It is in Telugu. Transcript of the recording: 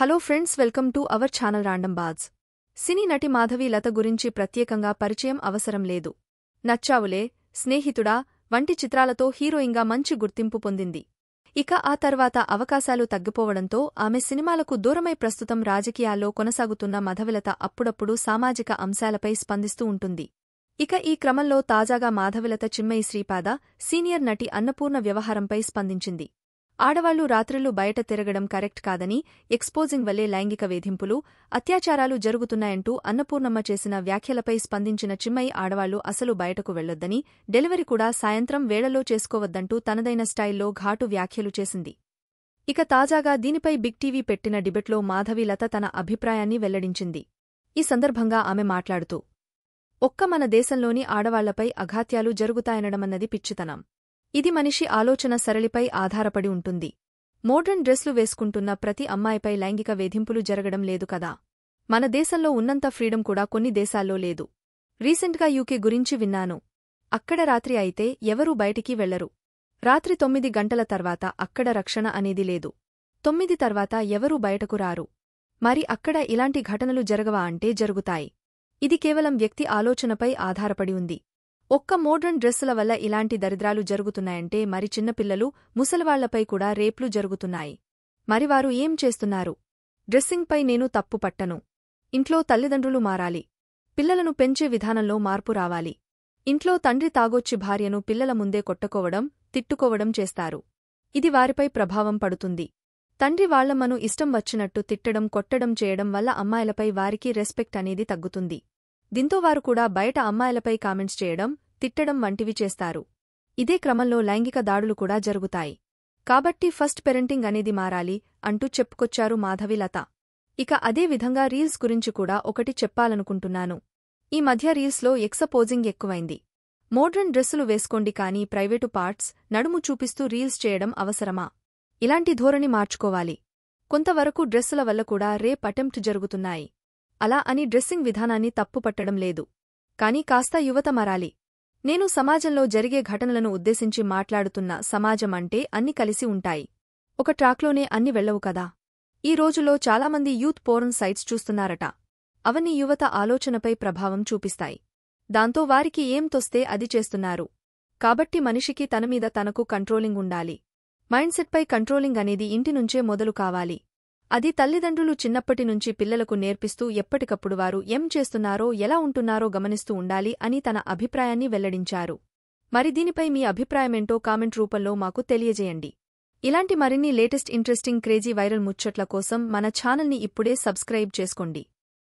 Hello friends, welcome to our channel random buzz. సినీ నటి మాధవి లత గురించి ప్రత్యేకంగా పరిచయం అవసరం లేదు. నచ్చావులే, స్నేహితుడా వంటి చిత్రాలతో హీరోయిన్గా మంచి గుర్తింపు పొందింది. ఇక ఆ తర్వాత అవకాశాలు తగ్గిపోవడంతో ఆమె సినిమాలకు దూరమై ప్రస్తుతం రాజకీయాల్లో కొనసాగుతున్న మాధవిలత అప్పుడప్పుడు సామాజిక అంశాలపై స్పందిస్తూ ఉంటుంది. ఇక ఈ క్రమంలో తాజాగా మాధవిలత చిన్మయి శ్రీపాద, సీనియర్ నటి అన్నపూర్ణ వ్యవహారంపై స్పందించింది. ఆడవాళ్లు రాత్రిళ్లు బయట తిరగడం కరెక్ట్ కాదని, ఎక్స్పోజింగ్ వల్లే లైంగిక వేధింపులు, అత్యాచారాలు జరుగుతున్నాయంటూ అన్నపూర్ణమ్మ చేసిన వ్యాఖ్యలపై స్పందించిన చిన్మయి ఆడవాళ్లు అసలు బయటకు వెళ్లొద్దని, డెలివరీ కూడా సాయంత్రం వేళల్లో చేసుకోవద్దంటూ తనదైన స్టైల్లో ఘాటు వ్యాఖ్యలు చేసింది. ఇక తాజాగా దీనిపై బిగ్ టీవీ పెట్టిన డిబేట్లో మాధవి లత తన అభిప్రాయాన్ని వెల్లడించింది. ఈ సందర్భంగా ఆమె మాట్లాడుతూ, ఒక్క మన దేశంలోని ఆడవాళ్లపై అఘాత్యాలు జరుగుతాయనడమన్నది పిచ్చితనం. ఇది మనిషి ఆలోచన సరళిపై ఆధారపడి ఉంటుంది. మోడ్రన్ డ్రెస్లు వేసుకుంటున్న ప్రతి అమ్మాయిపై లైంగిక వేధింపులు జరగడం లేదు కదా. మన దేశంలో ఉన్నంత ఫ్రీడమ్ కూడా కొన్ని దేశాల్లో లేదు. రీసెంట్గా యూకే గురించి విన్నాను. అక్కడ రాత్రి అయితే ఎవరూ బయటికి వెళ్లరు. రాత్రి 9 గంటల తర్వాత అక్కడ రక్షణ అనేది లేదు. 9 తర్వాత ఎవరూ బయటకు రారు. మరి అక్కడ ఇలాంటి ఘటనలు జరగవా అంటే జరుగుతాయి. ఇది కేవలం వ్యక్తి ఆలోచనపై ఆధారపడి ఉంది. ఒక్క మోడ్రన్ డ్రెస్సుల వల్ల ఇలాంటి దరిద్రాలు జరుగుతున్నాయంటే మరి చిన్నపిల్లలు, ముసలివాళ్లపై కూడా రేప్లు జరుగుతున్నాయి. మరివారు ఏం చేస్తున్నారు? డ్రెస్సింగ్పై నేను తప్పు పట్టను. ఇంట్లో తల్లిదండ్రులు మారాలి. పిల్లలను పెంచే విధానంలో మార్పు రావాలి. ఇంట్లో తండ్రి తాగొచ్చి భార్యను పిల్లల ముందే కొట్టుకోవడం, తిట్టుకోవడం చేస్తారు. ఇది వారిపై ప్రభావం పడుతుంది. తండ్రి వాళ్లమ్మను ఇష్టం వచ్చినట్టు తిట్టడం, కొట్టడం చేయడం వల్ల అమ్మాయిలపై వారికి రెస్పెక్ట్ అనేది తగ్గుతుంది. దీంతో వారు కూడా బయట అమ్మాయిలపై కామెంట్స్ చేయడం, తిట్టడం వంటివి చేస్తారు. ఇదే క్రమంలో లైంగిక దాడులు కూడా జరుగుతాయి. కాబట్టి ఫస్ట్ పేరెంటింగ్ అనేది మారాలి అంటూ చెప్పుకొచ్చారు మాధవి లత. ఇక అదే విధంగా రీల్స్ గురించి కూడా ఒకటి చెప్పాలనుకుంటున్నాను. ఈ మధ్య రీల్స్లో ఎక్సపోజింగ్ ఎక్కువైంది. మోడ్రన్ డ్రెస్సులు వేసుకోండి కానీ ప్రైవేటు పార్ట్స్, నడుము చూపిస్తూ రీల్స్ చేయడం అవసరమా? ఇలాంటి ధోరణి మార్చుకోవాలి. కొంతవరకు డ్రెస్సుల వల్ల కూడా రేప్ అటెంప్ట్ జరుగుతున్నాయి. అలా అని డ్రెస్సింగ్ విధానాన్ని తప్పుపట్టడం లేదు. కానీ కాస్త యువత మారాలి. నేను సమాజంలో జరిగే ఘటనలను ఉద్దేశించి మాట్లాడుతున్న సమాజం అంటే అన్ని కలిసి ఉంటాయి. ఒక ట్రాక్లోనే అన్ని వెళ్లవు కదా. ఈ రోజులో చాలామంది యూత్ పోర్న్ సైట్స్ చూస్తున్నారట. అవన్నీ యువత ఆలోచనపై ప్రభావం చూపిస్తాయి. దాంతో వారికి ఏం తోస్తే అది చేస్తున్నారు. కాబట్టి మనిషికి తనమీద తనకు కంట్రోలింగ్ ఉండాలి. మైండ్సెట్పై కంట్రోలింగ్ అనేది ఇంటి నుంచే మొదలు కావాలి. అది తల్లిదండ్రులు చిన్నప్పటి నుంచి పిల్లలకు నేర్పిస్తూ ఎప్పటికప్పుడు వారు ఏం చేస్తున్నారో, ఎలా ఉంటున్నారో గమనిస్తూ ఉండాలి అని తన అభిప్రాయాన్ని వెల్లడించారు. మరి దీనిపై మీ అభిప్రాయమేంటో కామెంట్ రూపంలో మాకు తెలియజేయండి. ఇలాంటి మరిన్ని లేటెస్ట్ ఇంట్రెస్టింగ్ క్రేజీ వైరల్ ముచ్చట్ల కోసం మన ఛానల్ని ఇప్పుడే సబ్స్క్రైబ్ చేసుకోండి.